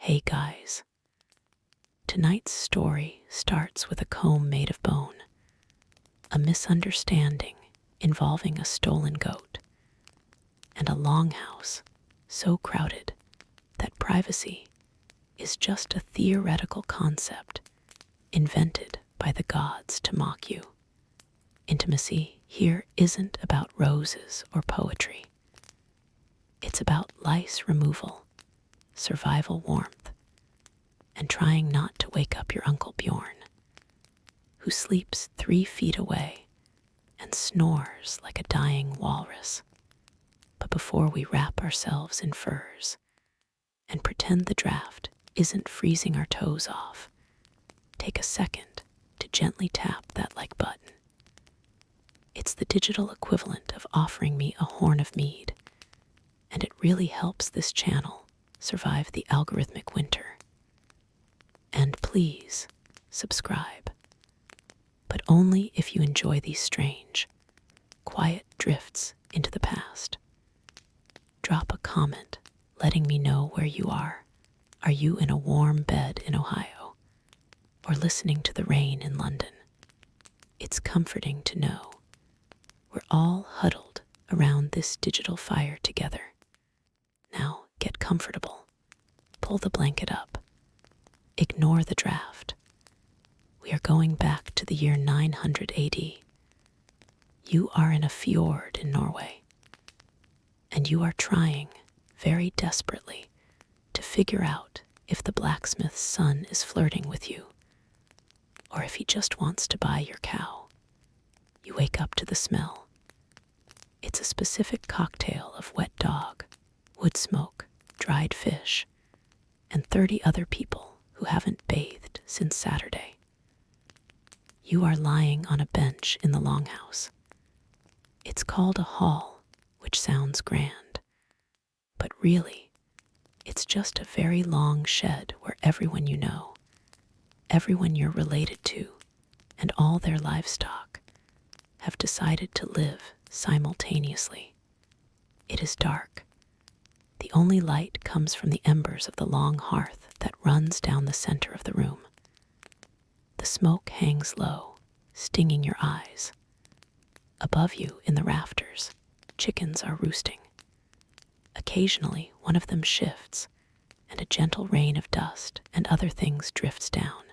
Hey guys, tonight's story starts with a comb made of bone, a misunderstanding involving a stolen goat, and a longhouse so crowded that privacy is just a theoretical concept invented by the gods to mock you. Intimacy here isn't about roses or poetry. It's about lice removal, survival warmth, and trying not to wake up your Uncle Bjorn, who sleeps 3 feet away and snores like a dying walrus. But before we wrap ourselves in furs and pretend the draft isn't freezing our toes off, take a second to gently tap that like button. It's the digital equivalent of offering me a horn of mead, and it really helps this channel survive the algorithmic winter. And please, subscribe. But only if you enjoy these strange, quiet drifts into the past. Drop a comment letting me know where you are. Are you in a warm bed in Ohio? Or listening to the rain in London? It's comforting to know we're all huddled around this digital fire together. Now get comfortable. Pull the blanket up. Ignore the draft. We are going back to the year 900 AD. You are in a fjord in Norway, and you are trying very desperately to figure out if the blacksmith's son is flirting with you, or if he just wants to buy your cow. You wake up to the smell. It's a specific cocktail of wet dog, wood smoke, dried fish, and 30 other people who haven't bathed since Saturday. You are lying on a bench in the Longhouse. It's called a hall, which sounds grand, but really, it's just a very long shed where everyone you know, everyone you're related to, and all their livestock have decided to live simultaneously. It is dark. The only light comes from the embers of the long hearth that runs down the center of the room. The smoke hangs low, stinging your eyes. Above you, in the rafters, chickens are roosting. Occasionally, one of them shifts, and a gentle rain of dust and other things drifts down.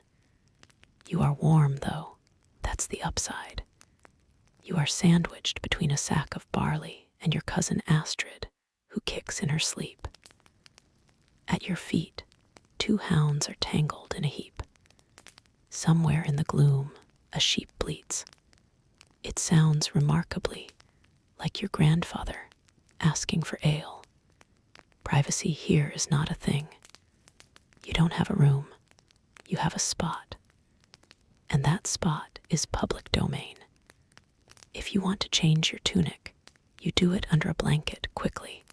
You are warm, though. That's the upside. You are sandwiched between a sack of barley and your cousin Astrid, who kicks in her sleep. At your feet, 2 hounds are tangled in a heap. Somewhere in the gloom, a sheep bleats. It sounds remarkably like your grandfather asking for ale. Privacy here is not a thing. You don't have a room. You have a spot. And that spot is public domain. If you want to change your tunic, you do it under a blanket quickly,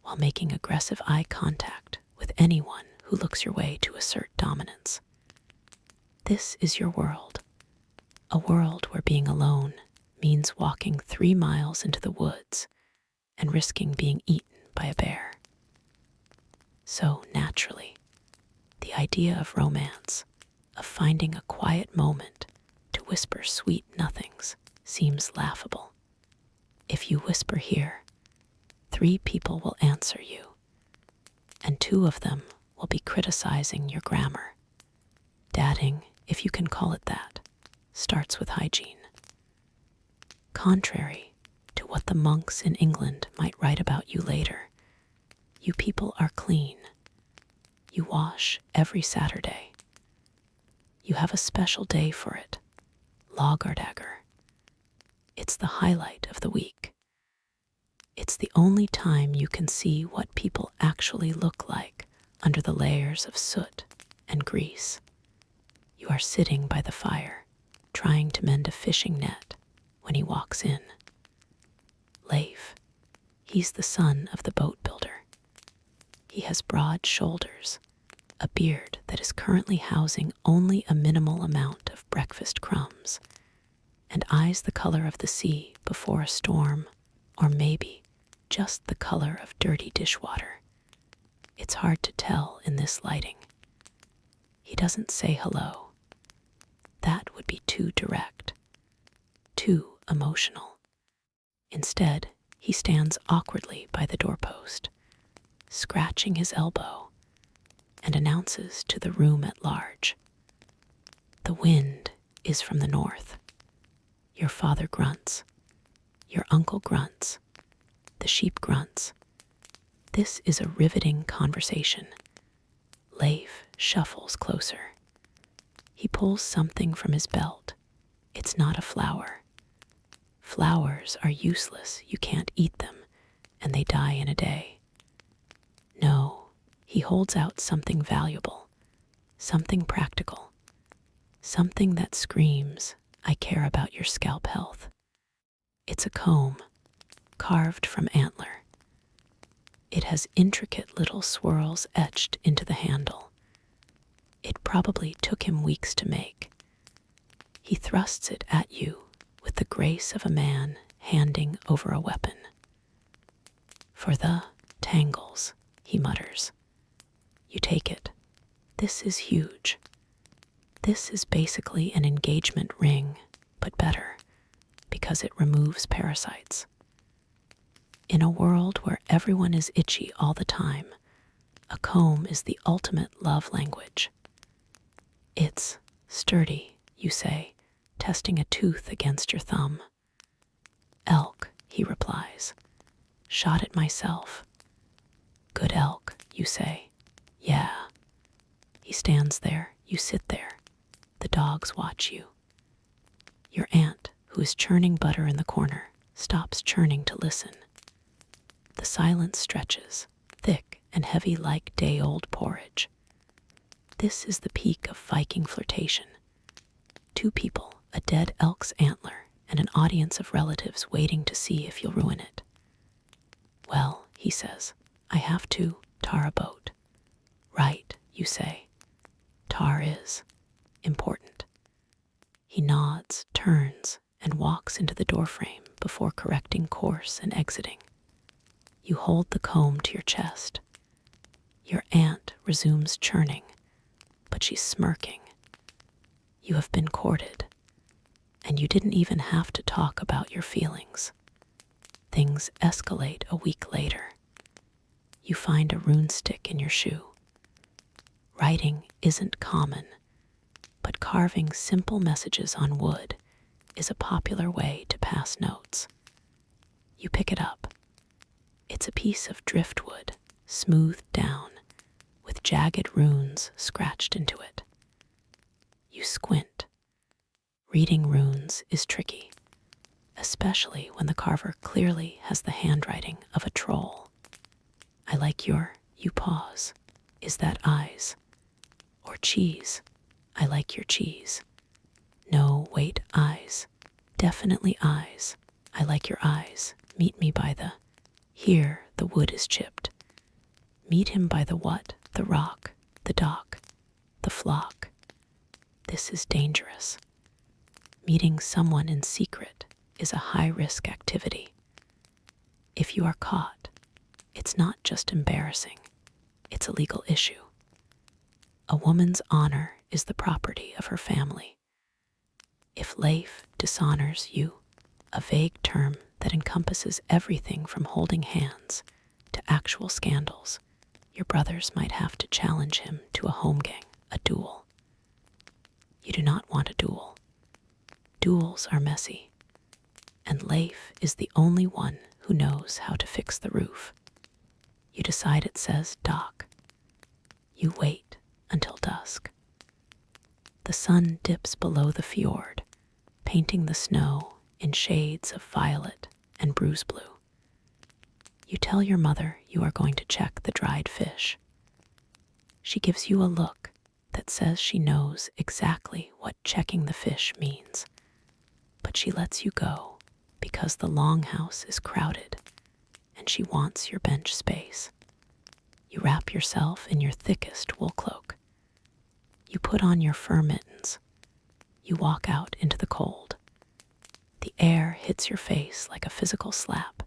while making aggressive eye contact with anyone who looks your way to assert dominance. This is your world, a world where being alone means walking 3 miles into the woods and risking being eaten by a bear. So naturally, the idea of romance, of finding a quiet moment to whisper sweet nothings, seems laughable. If you whisper here, 3 people will answer you, and 2 of them will be criticizing your grammar. Dadding, if you can call it that, starts with hygiene. Contrary to what the monks in England might write about you later, you people are clean. You wash every Saturday. You have a special day for it, Lagardagger. It's the highlight of the week. It's the only time you can see what people actually look like under the layers of soot and grease. You are sitting by the fire, trying to mend a fishing net when he walks in. Leif, he's the son of the boat builder. He has broad shoulders, a beard that is currently housing only a minimal amount of breakfast crumbs, and eyes the color of the sea before a storm, or maybe just the color of dirty dishwater. It's hard to tell in this lighting. He doesn't say hello. That would be too direct, too emotional. Instead, he stands awkwardly by the doorpost, scratching his elbow, and announces to the room at large. The wind is from the north. Your father grunts. Your uncle grunts. The sheep grunts. This is a riveting conversation. Leif shuffles closer. He pulls something from his belt. It's not a flower. Flowers are useless. You can't eat them, and they die in a day. No, he holds out something valuable, something practical, something that screams, I care about your scalp health. It's a comb, carved from antler. It has intricate little swirls etched into the handle. It probably took him weeks to make. He thrusts it at you with the grace of a man handing over a weapon. For the tangles, he mutters. You take it. This is huge. This is basically an engagement ring, but better, because it removes parasites. In a world where everyone is itchy all the time, a comb is the ultimate love language. It's sturdy, you say, testing a tooth against your thumb. Elk, he replies. Shot it myself. Good elk, you say. Yeah. He stands there, you sit there. The dogs watch you. Your aunt, who is churning butter in the corner, stops churning to listen. The silence stretches, thick and heavy like day-old porridge. This is the peak of Viking flirtation. Two people, a dead elk's antler, and an audience of relatives waiting to see if you'll ruin it. Well, he says, I have to tar a boat. Right, you say. Tar is important. He nods, turns, and walks into the doorframe before correcting course and exiting. You hold the comb to your chest. Your aunt resumes churning, but she's smirking. You have been courted, and you didn't even have to talk about your feelings. Things escalate a week later. You find a rune stick in your shoe. Writing isn't common, but carving simple messages on wood is a popular way to pass notes. You pick it up. It's a piece of driftwood, smoothed down, with jagged runes scratched into it. You squint. Reading runes is tricky, especially when the carver clearly has the handwriting of a troll. I like you pause. Is that eyes? Or cheese? I like your cheese. No, wait, eyes. Definitely eyes. I like your eyes. Meet me by the... Here, the wood is chipped. Meet him by the what? The rock, the dock, the flock. This is dangerous. Meeting someone in secret is a high-risk activity. If you are caught, it's not just embarrassing, it's a legal issue. A woman's honor is the property of her family. If Leif dishonors you, a vague term that encompasses everything from holding hands to actual scandals, your brothers might have to challenge him to a holmgang, a duel. You do not want a duel. Duels are messy, and Leif is the only one who knows how to fix the roof. You decide it says dock. You wait until dusk. The sun dips below the fjord, painting the snow in shades of violet and bruise blue. You tell your mother you are going to check the dried fish. She gives you a look that says she knows exactly what checking the fish means, but she lets you go because the Longhouse is crowded and she wants your bench space. You wrap yourself in your thickest wool cloak. You put on your fur mittens. You walk out into the cold. The air hits your face like a physical slap.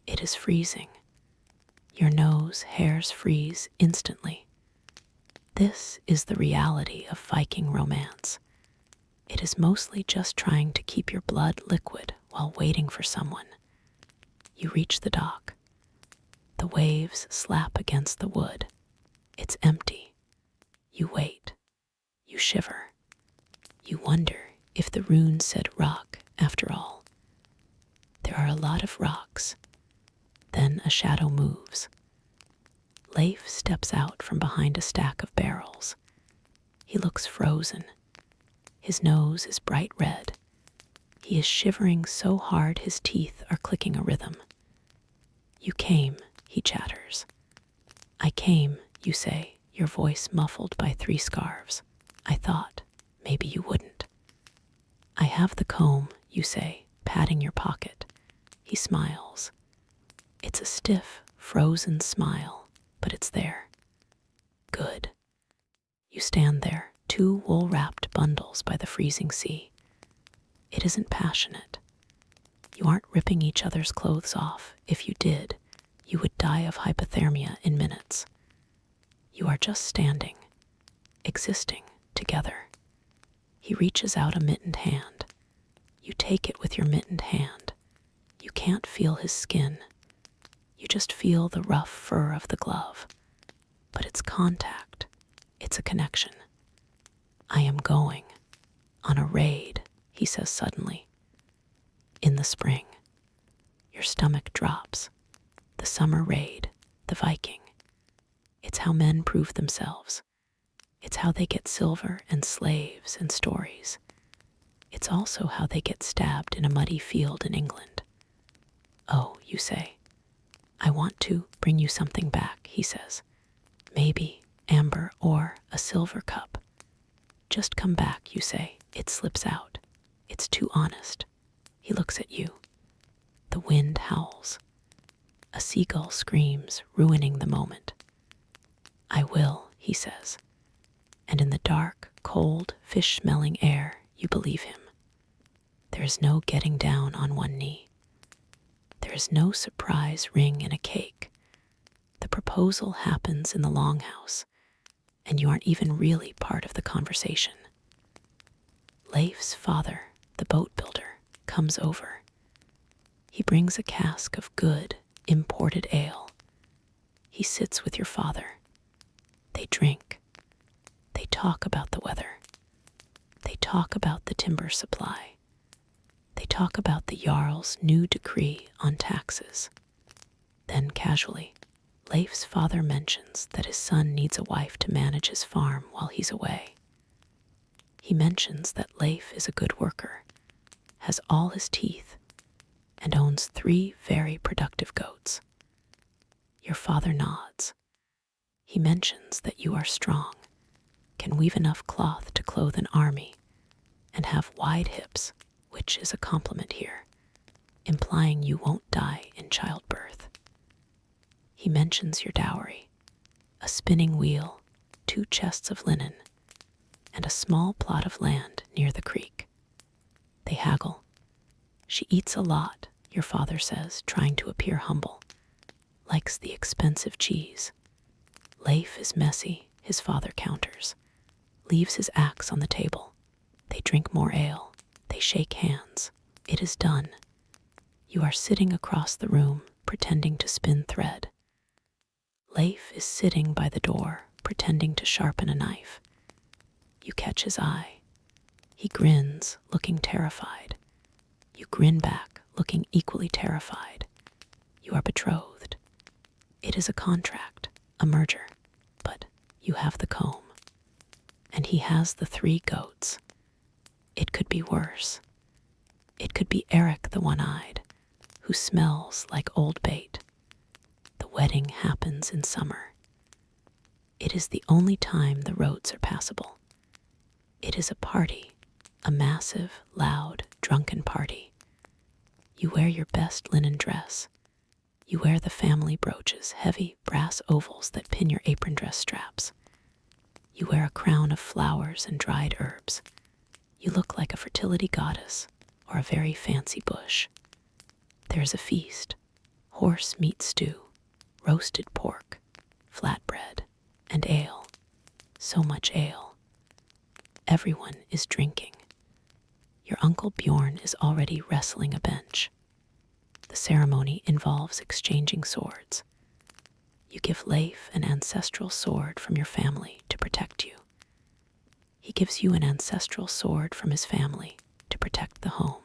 It is freezing. Your nose hairs freeze instantly. This is the reality of Viking romance. It is mostly just trying to keep your blood liquid while waiting for someone. You reach the dock. The waves slap against the wood. It's empty. You wait. You shiver. You wonder if the rune said rock after all. There are a lot of rocks. Then a shadow moves. Leif steps out from behind a stack of barrels. He looks frozen. His nose is bright red. He is shivering so hard his teeth are clicking a rhythm. You came, he chatters. I came, you say, your voice muffled by 3 scarves. I thought maybe you wouldn't. I have the comb, you say, patting your pocket. He smiles. It's a stiff, frozen smile, but it's there. Good. You stand there, 2 wool-wrapped bundles by the freezing sea. It isn't passionate. You aren't ripping each other's clothes off. If you did, you would die of hypothermia in minutes. You are just standing, existing together. He reaches out a mittened hand. You take it with your mittened hand. You can't feel his skin. You just feel the rough fur of the glove. But it's contact. It's a connection. I am going on a raid, he says suddenly. In the spring. Your stomach drops. The summer raid, the Viking. It's how men prove themselves. It's how they get silver and slaves and stories. It's also how they get stabbed in a muddy field in England. Oh, you say. I want to bring you something back, he says. Maybe amber or a silver cup. Just come back, you say. It slips out. It's too honest. He looks at you. The wind howls. A seagull screams, ruining the moment. I will, he says. And in the dark, cold, fish-smelling air, you believe him. There is no getting down on one knee. There is no surprise ring in a cake. The proposal happens in the Longhouse, and you aren't even really part of the conversation. Leif's father, the boat builder, comes over. He brings a cask of good, imported ale. He sits with your father. They drink. They talk about the weather. They talk about the timber supply. They talk about the Jarl's new decree on taxes. Then, casually, Leif's father mentions that his son needs a wife to manage his farm while he's away. He mentions that Leif is a good worker, has all his teeth, and owns 3 very productive goats. Your father nods. He mentions that you are strong, can weave enough cloth to clothe an army, and have wide hips, which is a compliment here, implying you won't die in childbirth. He mentions your dowry, a spinning wheel, 2 chests of linen, and a small plot of land near the creek. They haggle. She eats a lot, your father says, trying to appear humble. Likes the expensive cheese. Leif is messy, his father counters. Leaves his axe on the table. They drink more ale. They shake hands. It is done. You are sitting across the room, pretending to spin thread. Leif is sitting by the door, pretending to sharpen a knife. You catch his eye. He grins, looking terrified. You grin back, looking equally terrified. You are betrothed. It is a contract, a merger, but you have the comb. And he has the 3 goats. It could be worse. It could be Eric the one-eyed, who smells like old bait. The wedding happens in summer. It is the only time the roads are passable. It is a party, a massive, loud, drunken party. You wear your best linen dress. You wear the family brooches, heavy brass ovals that pin your apron dress straps. You wear a crown of flowers and dried herbs. You look like a fertility goddess or a very fancy bush. There is a feast, horse meat stew, roasted pork, flatbread, and ale. So much ale. Everyone is drinking. Your Uncle Bjorn is already wrestling a bench. The ceremony involves exchanging swords. You give Leif an ancestral sword from your family to protect you. He gives you an ancestral sword from his family to protect the home.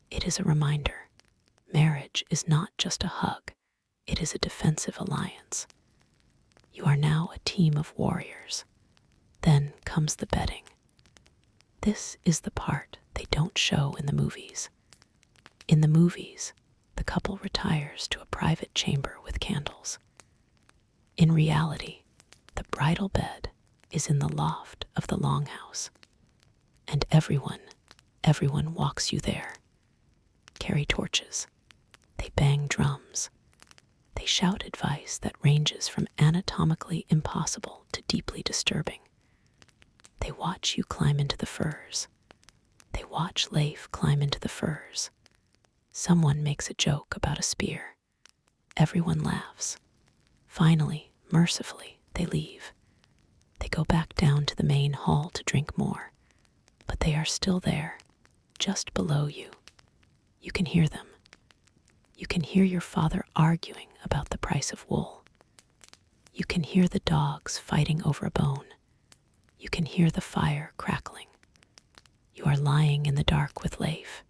It is a reminder. Marriage is not just a hug. It is a defensive alliance. You are now a team of warriors. Then comes the bedding. This is the part they don't show in the movies. In the movies, the couple retires to a private chamber with candles. In reality, the bridal bed is in the loft of the Longhouse. And everyone walks you there. Carry torches. They bang drums. They shout advice that ranges from anatomically impossible to deeply disturbing. They watch you climb into the furs. They watch Leif climb into the furs. Someone makes a joke about a spear. Everyone laughs. Finally, mercifully, they leave. They go back down to the main hall to drink more. But they are still there, just below you. You can hear them. You can hear your father arguing about the price of wool. You can hear the dogs fighting over a bone. You can hear the fire crackling. You are lying in the dark with Leif.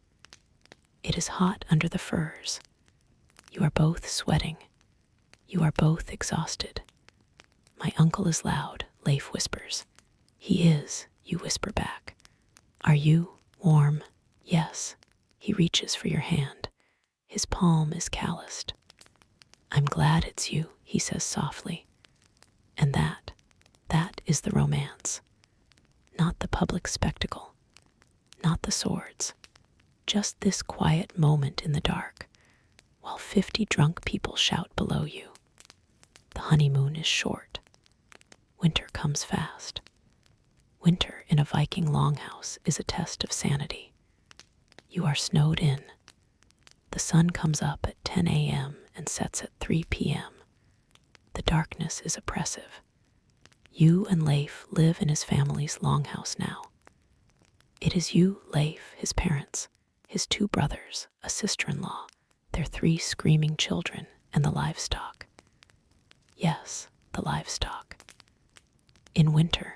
It is hot under the furs. You are both sweating. You are both exhausted. My uncle is loud, Leif whispers. He is, you whisper back. Are you warm? Yes. He reaches for your hand. His palm is calloused. I'm glad it's you, he says softly. And that is the romance. Not the public spectacle. Not the swords. Just this quiet moment in the dark, while 50 drunk people shout below you. The honeymoon is short. Winter comes fast. Winter in a Viking longhouse is a test of sanity. You are snowed in. The sun comes up at 10 a.m. and sets at 3 p.m. The darkness is oppressive. You and Leif live in his family's longhouse now. It is you, Leif, his parents, his 2 brothers, a sister-in-law, their 3 screaming children, and the livestock. Yes, the livestock. In winter,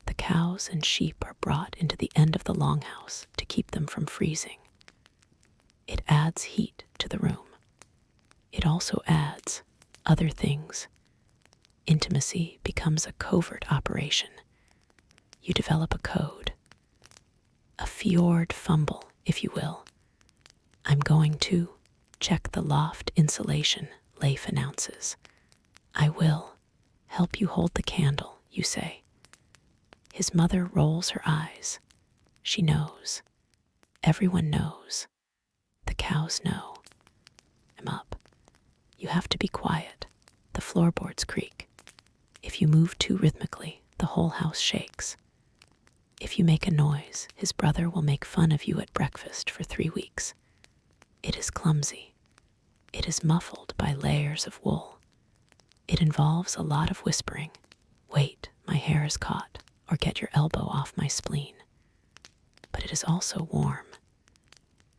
the cows and sheep are brought into the end of the longhouse to keep them from freezing. It adds heat to the room. It also adds other things. Intimacy becomes a covert operation. You develop a code. A fjord fumble, if you will. I'm going to check the loft insulation, Leif announces. I will help you hold the candle, you say. His mother rolls her eyes. She knows. Everyone knows. The cows know. I'm up. You have to be quiet. The floorboards creak. If you move too rhythmically, the whole house shakes. If you make a noise, his brother will make fun of you at breakfast for 3 weeks. It is clumsy. It is muffled by layers of wool. It involves a lot of whispering. Wait, my hair is caught, or get your elbow off my spleen. But it is also warm.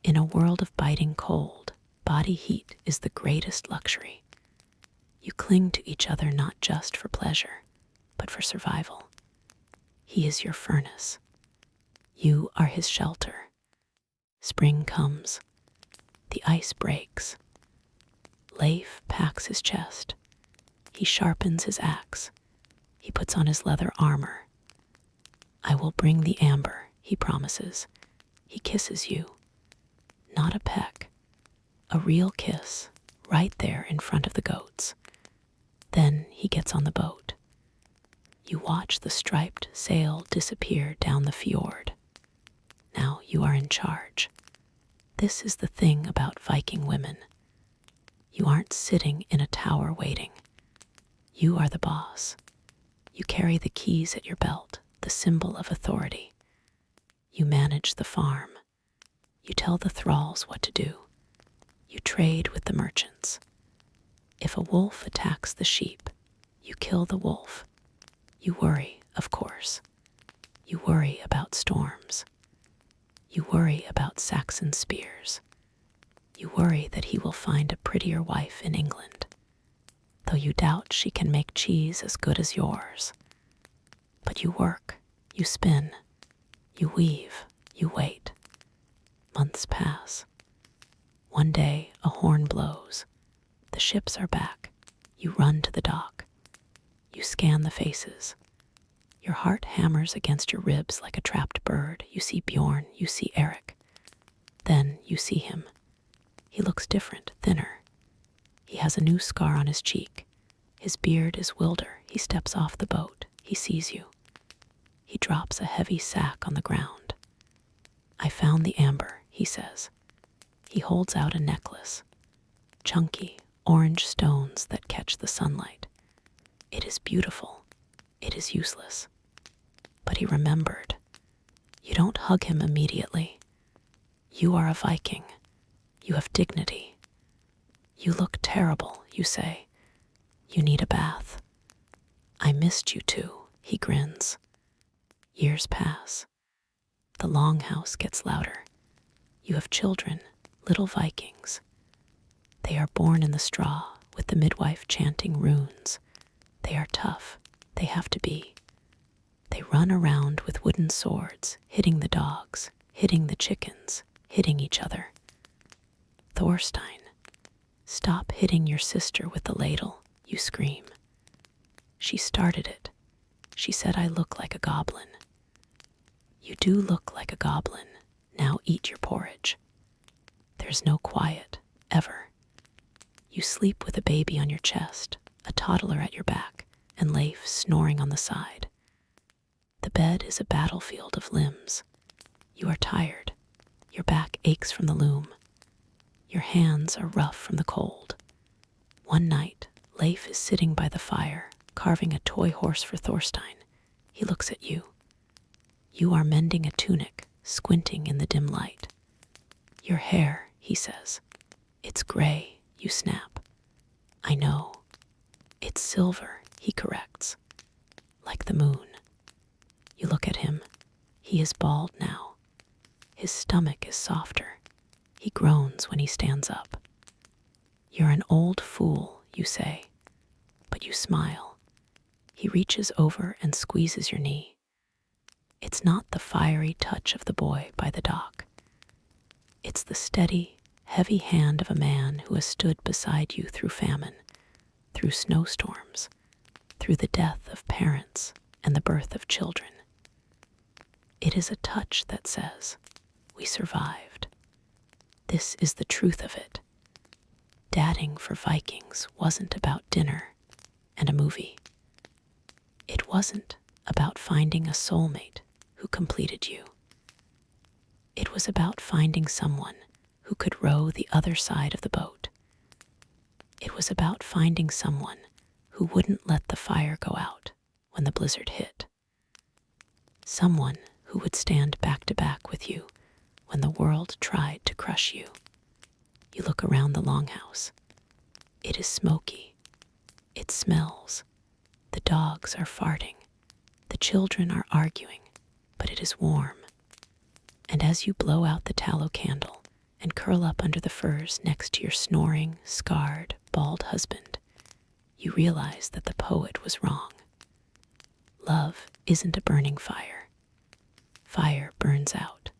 In a world of biting cold, body heat is the greatest luxury. You cling to each other not just for pleasure, but for survival. He is your furnace. You are his shelter. Spring comes. The ice breaks. Leif packs his chest. He sharpens his axe. He puts on his leather armor. I will bring the amber, he promises. He kisses you. Not a peck. A real kiss, right there in front of the goats. Then he gets on the boat. You watch the striped sail disappear down the fjord. Now you are in charge. This is the thing about Viking women. You aren't sitting in a tower waiting. You are the boss. You carry the keys at your belt, the symbol of authority. You manage the farm. You tell the thralls what to do. You trade with the merchants. If a wolf attacks the sheep, you kill the wolf. You worry, of course. You worry about storms. You worry about Saxon spears. You worry that he will find a prettier wife in England, though you doubt she can make cheese as good as yours. But you work, you spin, you weave, you wait. Months pass. One day a horn blows. The ships are back. You run to the dock. You scan the faces. Your heart hammers against your ribs like a trapped bird. You see Bjorn, you see Eric. Then you see him. He looks different, thinner. He has a new scar on his cheek. His beard is wilder. He steps off the boat. He sees you. He drops a heavy sack on the ground. I found the amber, he says. He holds out a necklace. Chunky, orange stones that catch the sunlight. It is beautiful. It is useless. But he remembered. You don't hug him immediately. You are a Viking. You have dignity. You look terrible, you say. You need a bath. I missed you too, he grins. Years pass. The Longhouse gets louder. You have children, little Vikings. They are born in the straw, with the midwife chanting runes. They are tough. They have to be. They run around with wooden swords, hitting the dogs, hitting the chickens, hitting each other. Thorstein, stop hitting your sister with the ladle, you scream. She started it. She said I look like a goblin. You do look like a goblin. Now eat your porridge. There's no quiet, ever. You sleep with a baby on your chest, a toddler at your back, and Leif snoring on the side. The bed is a battlefield of limbs. You are tired. Your back aches from the loom. Your hands are rough from the cold. One night, Leif is sitting by the fire, carving a toy horse for Thorstein. He looks at you. You are mending a tunic, squinting in the dim light. Your hair, he says. It's gray, you snap. I know. It's silver, he corrects. Like the moon. You look at him. He is bald now. His stomach is softer. He groans when he stands up. You're an old fool, you say. But you smile. He reaches over and squeezes your knee. It's not the fiery touch of the boy by the dock. It's the steady, heavy hand of a man who has stood beside you through famine, through snowstorms, through the death of parents and the birth of children. It is a touch that says, we survived. This is the truth of it. Dadding for Vikings wasn't about dinner and a movie. It wasn't about finding a soulmate who completed you. It was about finding someone who could row the other side of the boat. It was about finding someone who wouldn't let the fire go out when the blizzard hit. Someone who would stand back to back with you when the world tried to crush you. You look around the Longhouse. It is smoky. It smells. The dogs are farting. The children are arguing, but it is warm. And as you blow out the tallow candle and curl up under the furs next to your snoring, scarred, bald husband, you realize that the poet was wrong. Love isn't a burning fire. Fire burns out.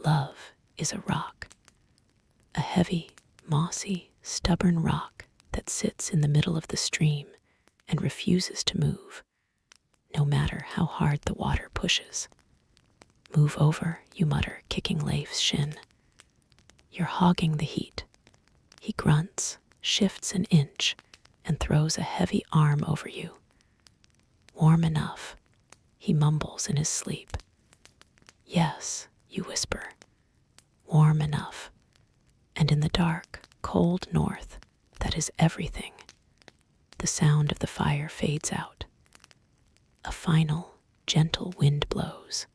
Love is a rock. A heavy, mossy, stubborn rock that sits in the middle of the stream and refuses to move, no matter how hard the water pushes. Move over, you mutter, kicking Leif's shin. You're hogging the heat. He grunts, shifts an inch, and throws a heavy arm over you. Warm enough, he mumbles in his sleep. Yes, you whisper. Warm enough. And in the dark, cold north, that is everything. The sound of the fire fades out. A final, gentle wind blows.